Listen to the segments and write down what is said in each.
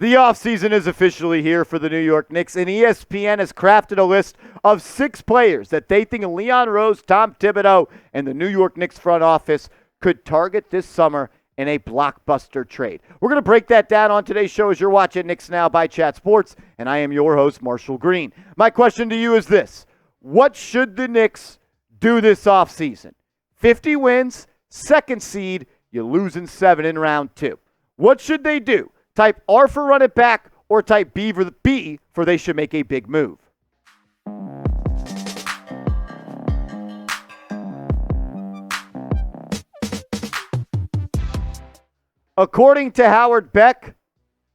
The offseason is officially here for the New York Knicks, and ESPN has crafted a list of 6 players that they think Leon Rose, Tom Thibodeau, and the New York Knicks front office could target this summer in a blockbuster trade. We're going to break that down on today's show as you're watching Knicks Now by Chat Sports, and I am your host, Marshall Green. My question to you is this: what should the Knicks do this offseason? 50 wins, second seed, you lose in 7 in round 2. What should they do? Type R for run it back or type B for they should make a big move. According to Howard Beck,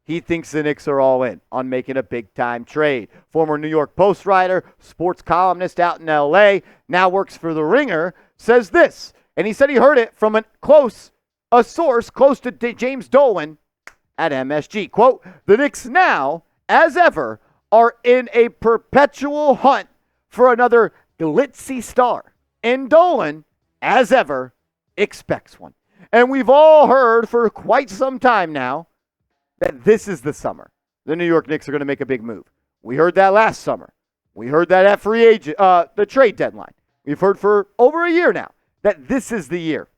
he thinks the Knicks are all in on making a big-time trade. Former New York Post writer, sports columnist out in L.A., now works for The Ringer, says this, and he said he heard it from a source close to James Dolan at MSG. Quote, the Knicks now, as ever, are in a perpetual hunt for another glitzy star. And Dolan, as ever, expects one. And we've all heard for quite some time now that this is the summer the New York Knicks are going to make a big move. We heard that last summer. We heard that at free agent, the trade deadline. We've heard for over a year now that this is the year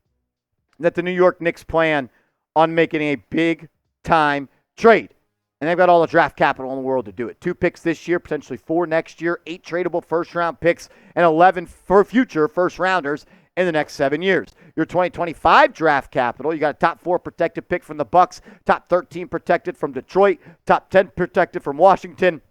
that the New York Knicks plan on making a big-time trade. And they've got all the draft capital in the world to do it. 2 picks this year, potentially 4 next year, 8 tradable first-round picks, and 11 for future first-rounders in the next 7 years. Your 2025 draft capital, you got a top 4 protected pick from the Bucks, top 13 protected from Detroit, top 10 protected from Washington.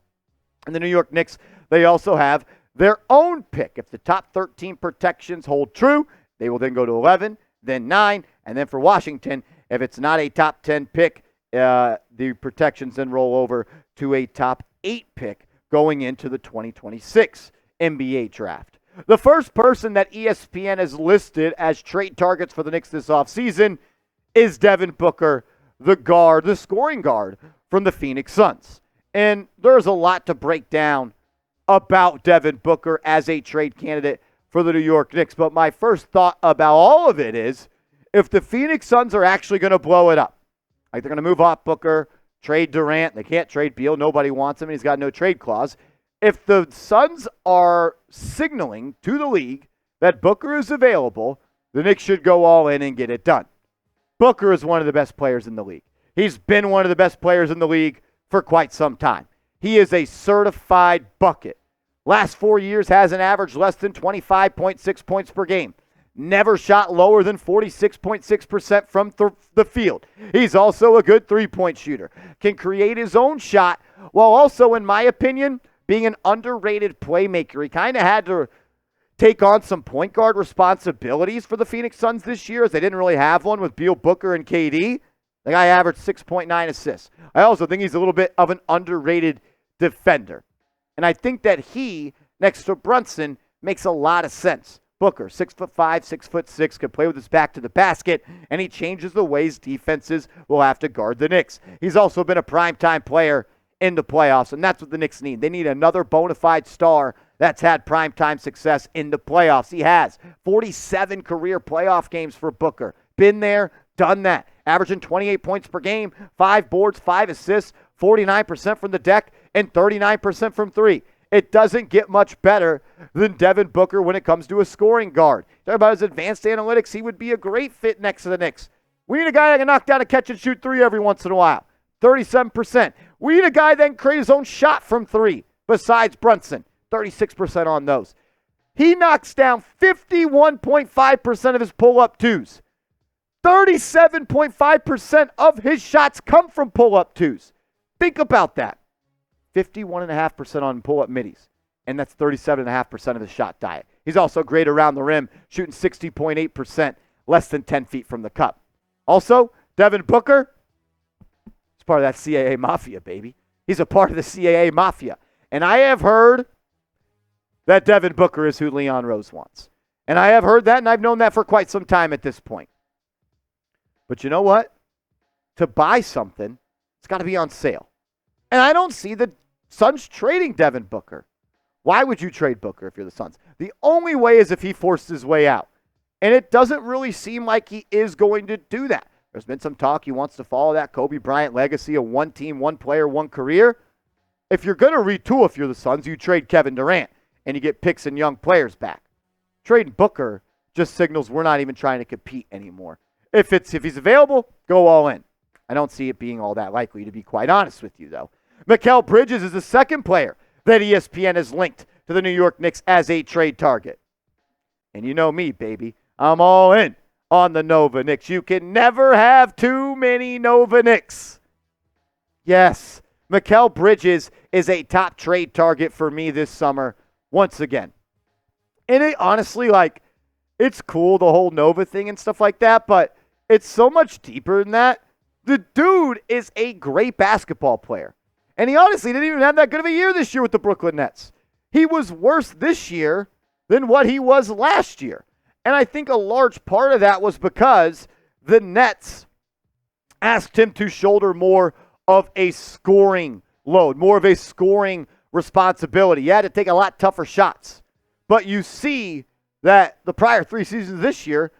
And the New York Knicks, they also have their own pick. If the top 13 protections hold true, they will then go to 11, then 9, and then for Washington, if it's not a top 10 pick, the protections then roll over to a top 8 pick going into the 2026 NBA draft. The first person that ESPN has listed as trade targets for the Knicks this offseason is Devin Booker, the scoring guard from the Phoenix Suns. And there's a lot to break down about Devin Booker as a trade candidate for the New York Knicks. But my first thought about all of it is, if the Phoenix Suns are actually going to blow it up, like they're going to move off Booker, trade Durant, they can't trade Beal, nobody wants him, and he's got no trade clause. If the Suns are signaling to the league that Booker is available, the Knicks should go all in and get it done. Booker is one of the best players in the league. He's been one of the best players in the league for quite some time. He is a certified bucket. Last 4 years hasn't averaged less than 25.6 points per game. Never shot lower than 46.6% from the field. He's also a good three-point shooter. Can create his own shot while also, in my opinion, being an underrated playmaker. He kind of had to take on some point guard responsibilities for the Phoenix Suns this year, as they didn't really have one with Beal, Booker, and KD. The guy averaged 6.9 assists. I also think he's a little bit of an underrated defender. And I think that he, next to Brunson, makes a lot of sense. Booker, 6'5", 6'6", can play with his back to the basket, and he changes the ways defenses will have to guard the Knicks. He's also been a primetime player in the playoffs, and that's what the Knicks need. They need another bona fide star that's had primetime success in the playoffs. He has 47 career playoff games for Booker. Been there, done that. Averaging 28 points per game, 5 boards, 5 assists, 49% from the deck, and 39% from 3. It doesn't get much better than Devin Booker when it comes to a scoring guard. Talk about his advanced analytics. He would be a great fit next to the Knicks. We need a guy that can knock down a catch and shoot 3 every once in a while. 37%. We need a guy that can create his own shot from 3, besides Brunson. 36% on those. He knocks down 51.5% of his pull-up twos. 37.5% of his shots come from pull-up twos. Think about that. 51.5% on pull-up middies. And that's 37.5% of his shot diet. He's also great around the rim, shooting 60.8%, less than 10 feet from the cup. Also, Devin Booker, he's part of that CAA mafia, baby. He's a part of the CAA mafia. And I have heard that Devin Booker is who Leon Rose wants. And I have heard that, and I've known that for quite some time at this point. But you know what? To buy something, it's got to be on sale. And I don't see the Suns trading Devin Booker. Why would you trade Booker if you're the Suns? The only way is if he forced his way out. And it doesn't really seem like he is going to do that. There's been some talk he wants to follow that Kobe Bryant legacy of one team, one player, one career. If you're going to retool, if you're the Suns, you trade Kevin Durant and you get picks and young players back. Trading Booker just signals we're not even trying to compete anymore. If he's available, go all in. I don't see it being all that likely, to be quite honest with you, though. Mikal Bridges is the second player that ESPN has linked to the New York Knicks as a trade target. And you know me, baby. I'm all in on the Nova Knicks. You can never have too many Nova Knicks. Yes, Mikal Bridges is a top trade target for me this summer once again. And it honestly, it's cool, the whole Nova thing and stuff like that, but it's so much deeper than that. The dude is a great basketball player. And he honestly didn't even have that good of a year this year with the Brooklyn Nets. He was worse this year than what he was last year. And I think a large part of that was because the Nets asked him to shoulder more of a scoring load, more of a scoring responsibility. He had to take a lot tougher shots. But you see that the prior 3 seasons this year,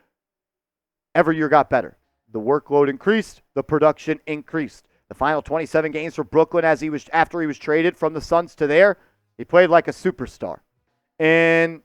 every year got better. The workload increased, the production increased. The final 27 games for Brooklyn after he was traded from the Suns to there, he played like a superstar. And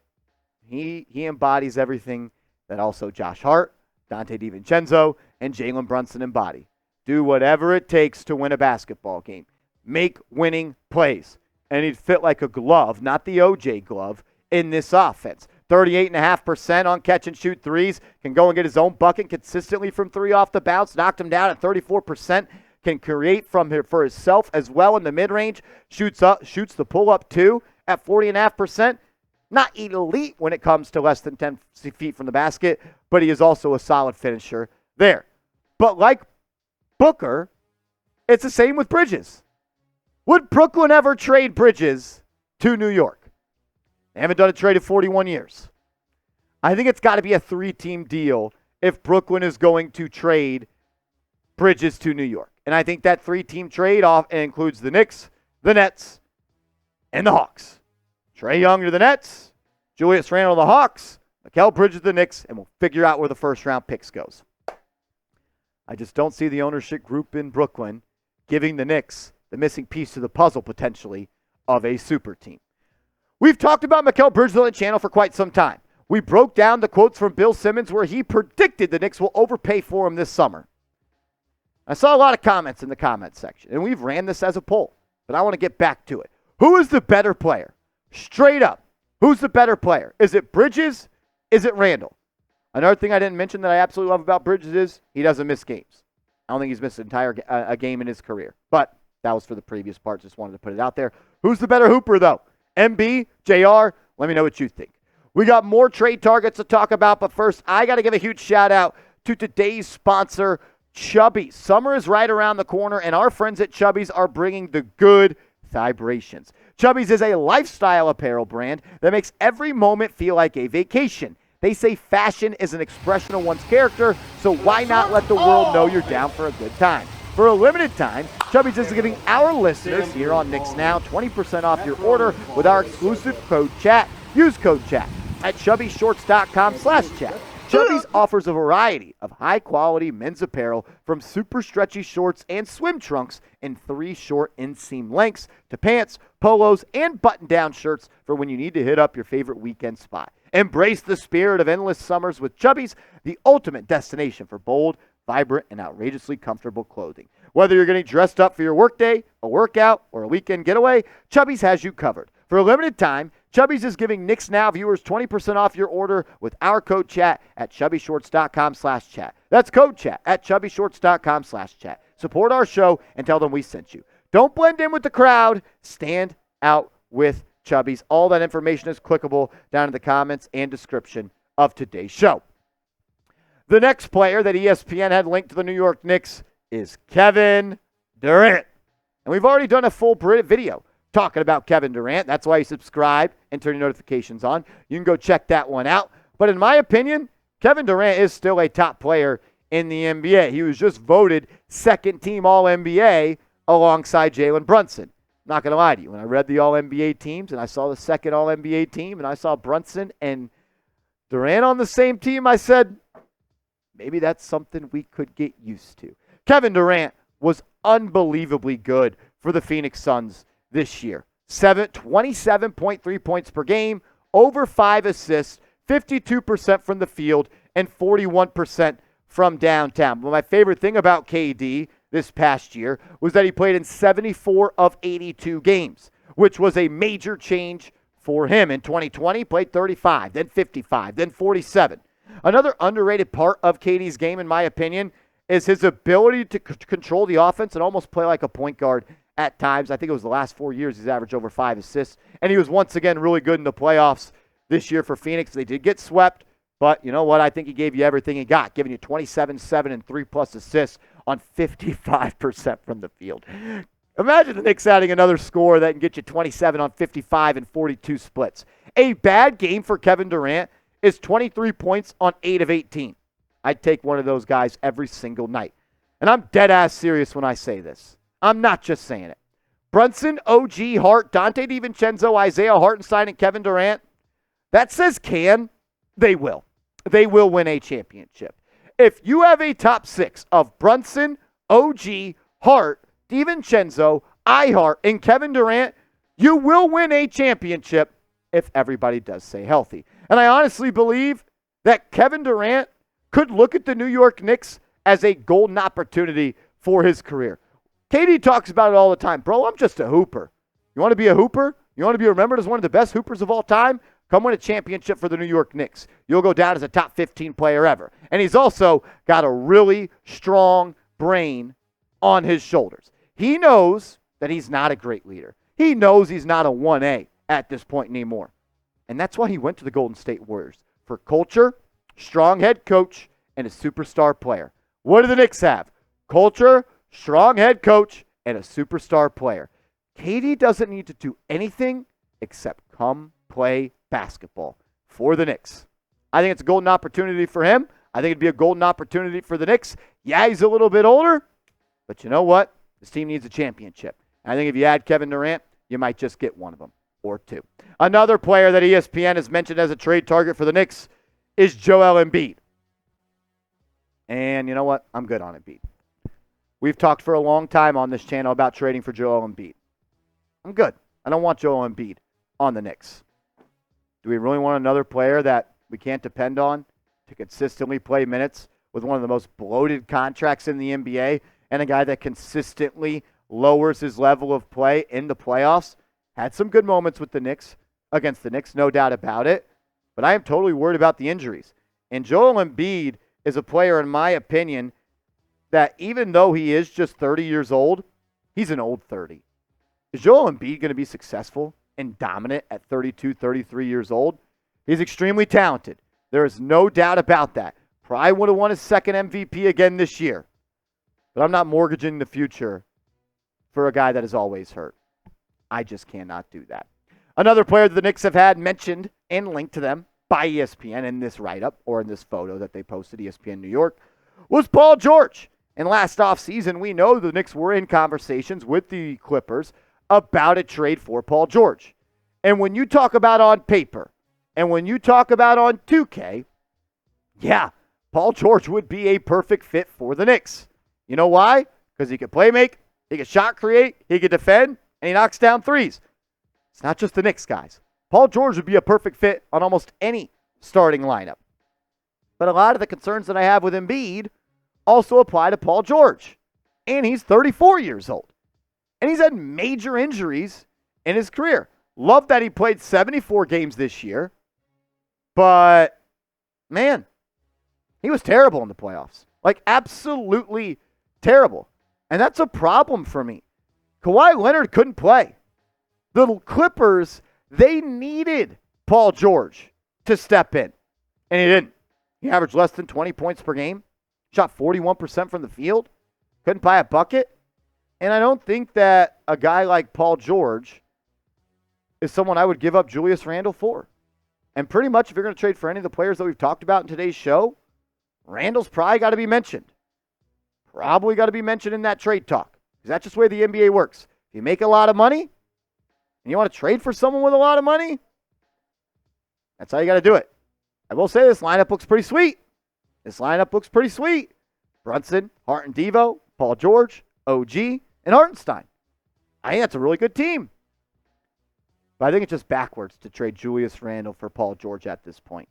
he embodies everything that also Josh Hart, Dante DiVincenzo, and Jalen Brunson embody. Do whatever it takes to win a basketball game. Make winning plays. And he'd fit like a glove, not the OJ glove, in this offense. 38.5% on catch and shoot threes. Can go and get his own bucket consistently from three off the bounce. Knocked him down at 34%. Can create from here for himself as well in the mid-range. Shoots the pull-up too at 40.5%. Not elite when it comes to less than 10 feet from the basket, but he is also a solid finisher there. But like Booker, it's the same with Bridges. Would Brooklyn ever trade Bridges to New York? They haven't done a trade in 41 years. I think it's got to be a 3-team deal if Brooklyn is going to trade Bridges to New York. And I think that 3-team trade includes the Knicks, the Nets, and the Hawks. Trae Young to the Nets, Julius Randle to the Hawks, Mikal Bridges to the Knicks, and we'll figure out where the first-round picks goes. I just don't see the ownership group in Brooklyn giving the Knicks the missing piece to the puzzle, potentially, of a super team. We've talked about Mikal Bridges on the channel for quite some time. We broke down the quotes from Bill Simmons where he predicted the Knicks will overpay for him this summer. I saw a lot of comments in the comments section, and we've ran this as a poll, but I want to get back to it. Who is the better player? Straight up, who's the better player? Is it Bridges? Is it Randle? Another thing I didn't mention that I absolutely love about Bridges is he doesn't miss games. I don't think he's missed an entire a game in his career, but that was for the previous part. Just wanted to put it out there. Who's the better hooper, though? MB, JR, let me know what you think. We got more trade targets to talk about, but first, I got to give a huge shout out to today's sponsor, Chubbies. Summer is right around the corner, and our friends at Chubbies are bringing the good vibrations. Chubbies is a lifestyle apparel brand that makes every moment feel like a vacation. They say fashion is an expression of one's character, so why not let the world know you're down for a good time? For a limited time, Chubbies is giving our listeners here on Knicks Now 20% off your order with our exclusive code CHAT. Use code CHAT at chubbyshorts.com/chat. Chubbies offers a variety of high-quality men's apparel from super stretchy shorts and swim trunks in 3 short inseam lengths to pants, polos, and button-down shirts for when you need to hit up your favorite weekend spot. Embrace the spirit of endless summers with Chubbies, the ultimate destination for bold, vibrant, and outrageously comfortable clothing. Whether you're getting dressed up for your workday, a workout, or a weekend getaway, Chubbies has you covered. For a limited time, Chubbies is giving Knicks Now viewers 20% off your order with our code CHAT at chubbyshorts.com/chat. That's code CHAT at chubbyshorts.com/chat. Support our show and tell them we sent you. Don't blend in with the crowd. Stand out with Chubbies. All that information is clickable down in the comments and description of today's show. The next player that ESPN had linked to the New York Knicks is Kevin Durant. And we've already done a full video talking about Kevin Durant. That's why you subscribe and turn your notifications on. You can go check that one out. But in my opinion, Kevin Durant is still a top player in the NBA. He was just voted second-team All-NBA alongside Jalen Brunson. Not going to lie to you. When I read the All-NBA teams and I saw the second All-NBA team and I saw Brunson and Durant on the same team, I said, maybe that's something we could get used to. Kevin Durant was unbelievably good for the Phoenix Suns this year. 27.3 points per game, over 5 assists, 52% from the field, and 41% from downtown. But my favorite thing about KD this past year was that he played in 74 of 82 games, which was a major change for him. In 2020, he played 35, then 55, then 47. Another underrated part of KD's game, in my opinion, is his ability to control the offense and almost play like a point guard at times. I think it was the last 4 years he's averaged over 5 assists, and he was once again really good in the playoffs this year for Phoenix. They did get swept, but you know what? I think he gave you everything he got, giving you 27, 7, and 3+ assists on 55% from the field. Imagine the Knicks adding another score that can get you 27 on 55 and 42 splits. A bad game for Kevin Durant is 23 points on 8 of 18. I'd take one of those guys every single night. And I'm dead-ass serious when I say this. I'm not just saying it. Brunson, OG, Hart, Dante DiVincenzo, Isaiah Hartenstein, and Kevin Durant, that says can. They will. They will win a championship. If you have a top 6 of Brunson, OG, Hart, DiVincenzo, Ihart, and Kevin Durant, you will win a championship if everybody does stay healthy. And I honestly believe that Kevin Durant could look at the New York Knicks as a golden opportunity for his career. KD talks about it all the time. Bro, I'm just a hooper. You want to be a hooper? You want to be remembered as one of the best hoopers of all time? Come win a championship for the New York Knicks. You'll go down as a top 15 player ever. And he's also got a really strong brain on his shoulders. He knows that he's not a great leader. He knows he's not a 1A at this point anymore. And that's why he went to the Golden State Warriors. For culture, strong head coach, and a superstar player. What do the Knicks have? Culture, strong head coach, and a superstar player. KD doesn't need to do anything except come play basketball for the Knicks. I think it's a golden opportunity for him. I think it'd be a golden opportunity for the Knicks. Yeah, he's a little bit older, but you know what? This team needs a championship. And I think if you add Kevin Durant, you might just get one of them or two. Another player that ESPN has mentioned as a trade target for the Knicks is Joel Embiid. And you know what? I'm good on Embiid. We've talked for a long time on this channel about trading for Joel Embiid. I'm good. I don't want Joel Embiid on the Knicks. Do we really want another player that we can't depend on to consistently play minutes with one of the most bloated contracts in the NBA and a guy that consistently lowers his level of play in the playoffs? Had some good moments with the Knicks, against the Knicks, no doubt about it. But I am totally worried about the injuries. And Joel Embiid is a player, in my opinion, that even though he is just 30 years old, he's an old 30. Is Joel Embiid going to be successful and dominant at 32, 33 years old? He's extremely talented. There is no doubt about that. Probably would have won his second MVP again this year. But I'm not mortgaging the future for a guy that is always hurt. I just cannot do that. Another player that the Knicks have had mentioned and linked to them by ESPN in this write-up or in this photo that they posted, ESPN New York, was Paul George. And last offseason, we know the Knicks were in conversations with the Clippers about a trade for Paul George. And when you talk about on paper and when you talk about on 2K, yeah, Paul George would be a perfect fit for the Knicks. You know why? Because he could play make, he could shot create, he could defend, and he knocks down threes. It's not just the Knicks, guys. Paul George would be a perfect fit on almost any starting lineup. But a lot of the concerns that I have with Embiid also apply to Paul George. And he's 34 years old. And he's had major injuries in his career. Love that he played 74 games this year. But, man, he was terrible in the playoffs. Like, absolutely terrible. And that's a problem for me. Kawhi Leonard couldn't play. The Clippers, they needed Paul George to step in. And he didn't. He averaged less than 20 points per game. Shot 41% from the field. Couldn't buy a bucket. And I don't think that a guy like Paul George is someone I would give up Julius Randle for. And pretty much if you're going to trade for any of the players that we've talked about in today's show, Randle's probably got to be mentioned. Probably got to be mentioned in that trade talk. Because that's just the way the NBA works. If you make a lot of money and you want to trade for someone with a lot of money, that's how you got to do it. I will say this lineup looks pretty sweet. This lineup looks pretty sweet. Brunson, Hart and Devo, Paul George, OG, and Hartenstein. I think that's a really good team. But I think it's just backwards to trade Julius Randle for Paul George at this point.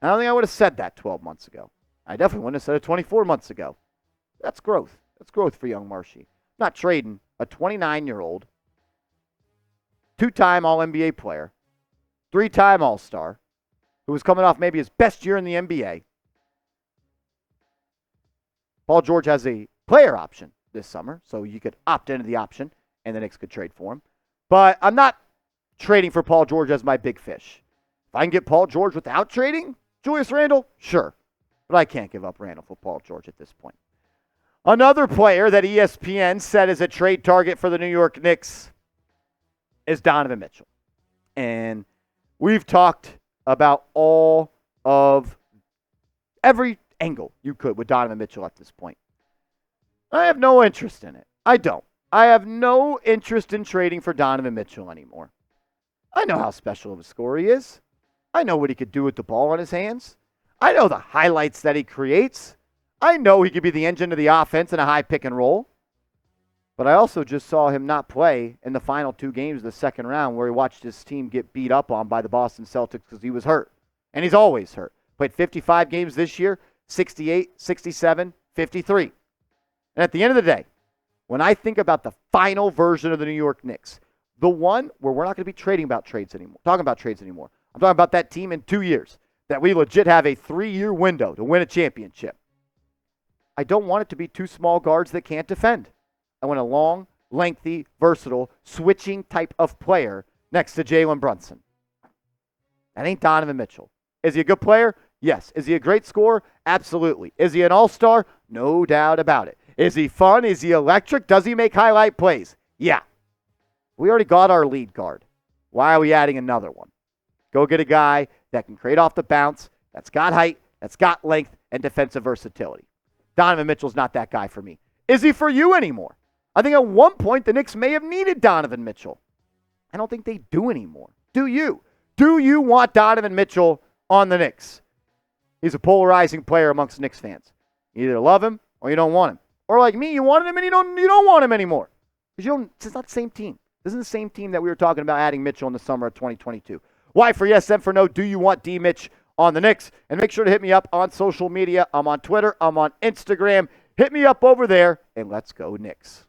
I don't think I would have said that 12 months ago. I definitely wouldn't have said it 24 months ago. That's growth. That's growth for young Marshy. Not trading a 29-year-old, two-time All-NBA player, three-time All-Star, who was coming off maybe his best year in the NBA. Paul George has a player option this summer, so you could opt into the option, and the Knicks could trade for him. But I'm not trading for Paul George as my big fish. If I can get Paul George without trading Julius Randle, sure. But I can't give up Randle for Paul George at this point. Another player that ESPN said is a trade target for the New York Knicks is Donovan Mitchell. And we've talked about all of every angle you could with Donovan Mitchell at this point. I have no interest in it. I don't. I have no interest in trading for Donovan Mitchell anymore. I know how special of a scorer he is. I know what he could do with the ball in his hands. I know the highlights that he creates. I know he could be the engine of the offense in a high pick and roll. But I also just saw him not play in the final two games of the second round where he watched his team get beat up on by the Boston Celtics because he was hurt. And he's always hurt. Played 55 games this year, 68, 67, 53. And at the end of the day, when I think about the final version of the New York Knicks, the one where we're not going to be talking about trades anymore. I'm talking about that team in 2 years, that we legit have a 3-year window to win a championship. I don't want it to be two small guards that can't defend. I want a long, lengthy, versatile, switching type of player next to Jalen Brunson. That ain't Donovan Mitchell. Is he a good player? Yes. Is he a great scorer? Absolutely. Is he an all-star? No doubt about it. Is he fun? Is he electric? Does he make highlight plays? Yeah. We already got our lead guard. Why are we adding another one? Go get a guy that can create off the bounce, that's got height, that's got length, and defensive versatility. Donovan Mitchell's not that guy for me. Is he for you anymore? I think at one point the Knicks may have needed Donovan Mitchell. I don't think they do anymore. Do you? Do you want Donovan Mitchell on the Knicks? He's a polarizing player amongst Knicks fans. You either love him or you don't want him. Or like me, you wanted him and you don't want him anymore. Because it's not the same team. This isn't the same team that we were talking about adding Mitchell in the summer of 2022. Y for yes, M for no. Do you want D. Mitch on the Knicks? And make sure to hit me up on social media. I'm on Twitter. I'm on Instagram. Hit me up over there, and let's go Knicks.